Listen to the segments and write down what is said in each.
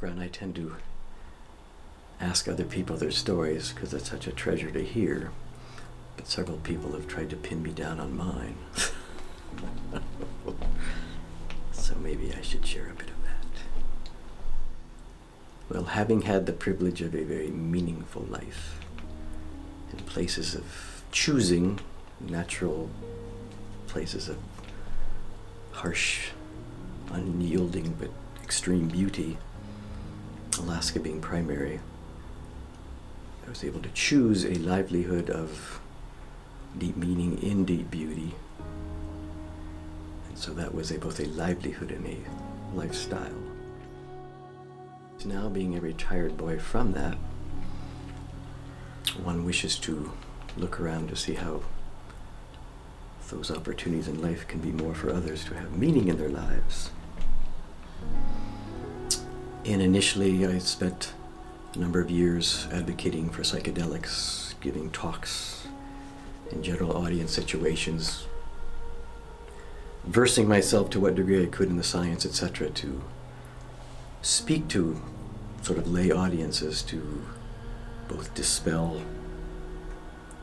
background, I tend to ask other people their stories because it's such a treasure to hear. But several people have tried to pin me down on mine. So maybe I should share a bit of that. Well, having had the privilege of a very meaningful life in places of choosing, natural places of harsh, unyielding but extreme beauty, Alaska being primary, I was able to choose a livelihood of deep meaning in deep beauty. And so that was both a livelihood and a lifestyle. Now, being a retired boy from that, one wishes to look around to see how those opportunities in life can be more for others to have meaning in their lives. And initially, I spent a number of years advocating for psychedelics, giving talks in general audience situations, versing myself to what degree I could in the science, etc., to speak to sort of lay audiences, to both dispel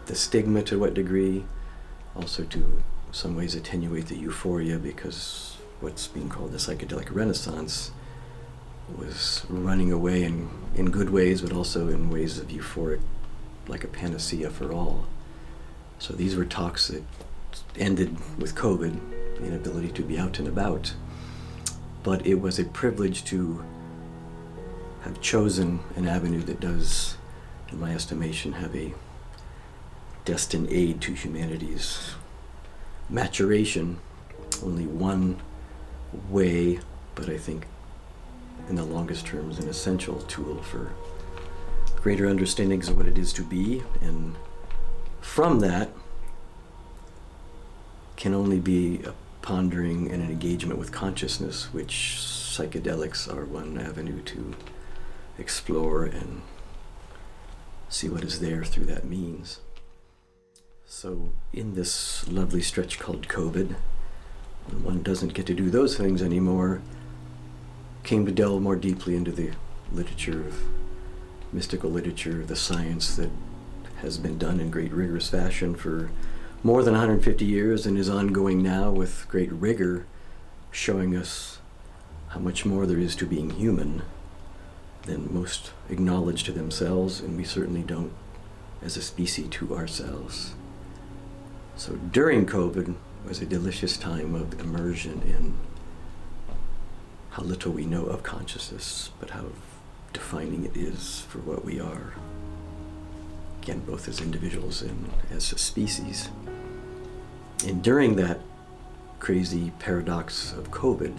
the stigma to what degree, also to in some ways attenuate the euphoria, because what's being called the psychedelic renaissance was running away in good ways, but also in ways of euphoric, like a panacea for all. So these were talks that ended with COVID, the inability to be out and about. But it was a privilege to have chosen an avenue that does, in my estimation, have a destined aid to humanity's maturation. Only one way, but I think in the longest term is an essential tool for greater understandings of what it is to be, and from that can only be a pondering and an engagement with consciousness, which psychedelics are one avenue to explore and see what is there through that means. So in this lovely stretch called COVID, when one doesn't get to do those things anymore, came to delve more deeply into the literature, of mystical literature, the science that has been done in great rigorous fashion for more than 150 years and is ongoing now with great rigor, showing us how much more there is to being human than most acknowledge to themselves, and we certainly don't as a species to ourselves. So during COVID was a delicious time of immersion in how little we know of consciousness, but how defining it is for what we are, again, both as individuals and as a species. And during that crazy paradox of COVID,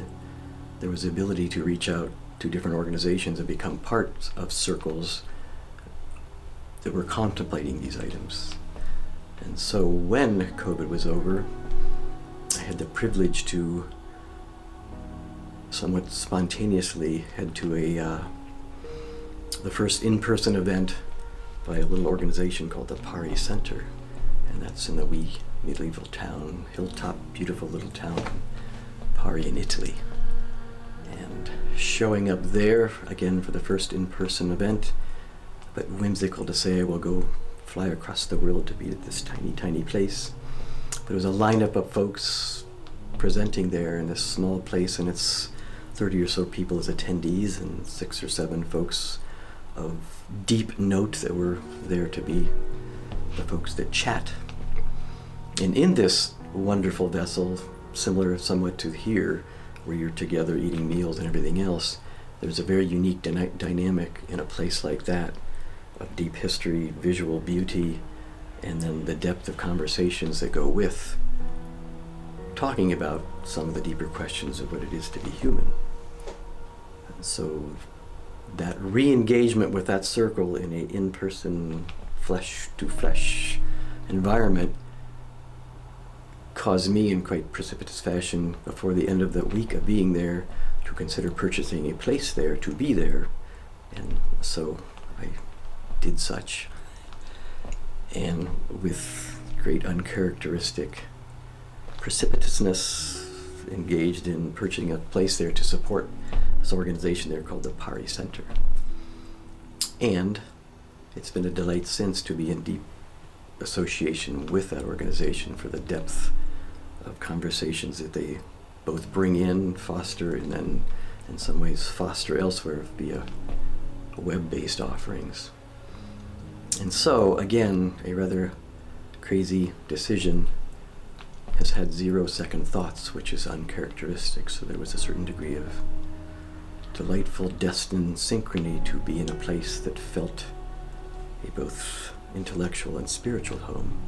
there was the ability to reach out to different organizations and become part of circles that were contemplating these items. And so when COVID was over, I had the privilege to somewhat spontaneously head to the first in-person event by a little organization called the Pari Center, and that's in the wee medieval town, hilltop, beautiful little town, Pari in Italy. And showing up there again for the first in-person event, but whimsical to say I will go fly across the world to be at this tiny, tiny place. But it was a lineup of folks presenting there in this small place, and it's 30 or so people as attendees and 6 or 7 folks of deep note that were there to be the folks that chat. And in this wonderful vessel, similar somewhat to here, where you're together eating meals and everything else, there's a very unique dynamic in a place like that of deep history, visual beauty, and then the depth of conversations that go with talking about some of the deeper questions of what it is to be human. And so that re-engagement with that circle in an in-person, flesh-to-flesh environment caused me, in quite precipitous fashion, before the end of the week of being there, to consider purchasing a place there to be there. And so I did such, and with great uncharacteristic precipitousness engaged in purchasing a place there to support this organization there called the Pari Center. And it's been a delight since to be in deep association with that organization for the depth of conversations that they both bring in, foster, and then in some ways foster elsewhere via web-based offerings. And so, again, a rather crazy decision has had 0 second thoughts, which is uncharacteristic. So there was a certain degree of delightful destined synchrony to be in a place that felt a both intellectual and spiritual home.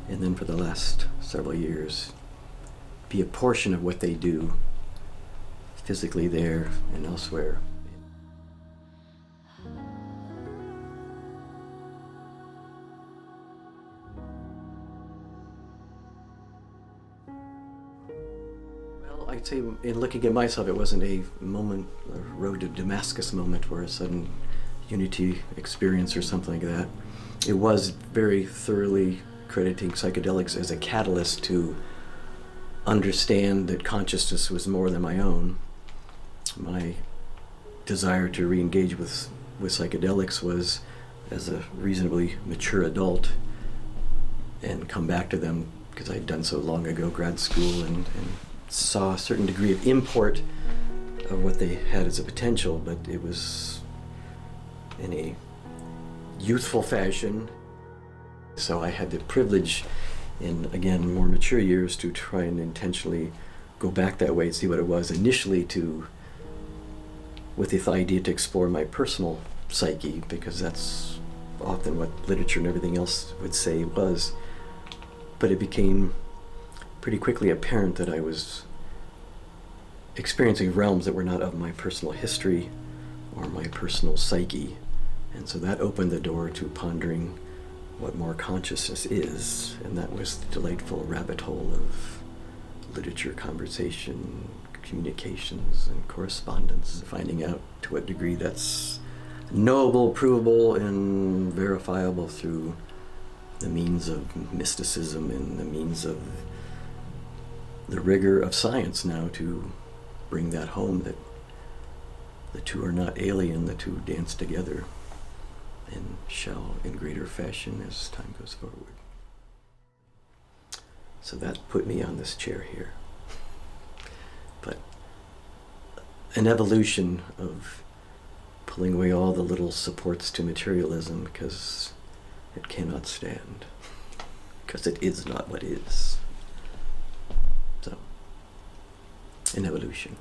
And then for the last several years, be a portion of what they do physically there and elsewhere. I'd say in looking at myself, it wasn't a moment, a road to Damascus moment where a sudden unity experience or something like that. It was very thoroughly crediting psychedelics as a catalyst to understand that consciousness was more than my own. My desire to re-engage with psychedelics was as a reasonably mature adult and come back to them because I'd done so long ago, grad school, and saw a certain degree of import of what they had as a potential, but it was in a youthful fashion. So I had the privilege in, again, more mature years to try and intentionally go back that way and see what it was initially with the idea to explore my personal psyche, because that's often what literature and everything else would say it was. But it became pretty quickly apparent that I was experiencing realms that were not of my personal history or my personal psyche. And so that opened the door to pondering what more consciousness is, and that was the delightful rabbit hole of literature, conversation, communications, and correspondence, finding out to what degree that's knowable, provable, and verifiable through the means of mysticism and the means of the rigor of science now to bring that home, that the two are not alien, the two dance together and shall in greater fashion as time goes forward. So that put me on this chair here. But an evolution of pulling away all the little supports to materialism because it cannot stand, because it is not what is. So, an evolution.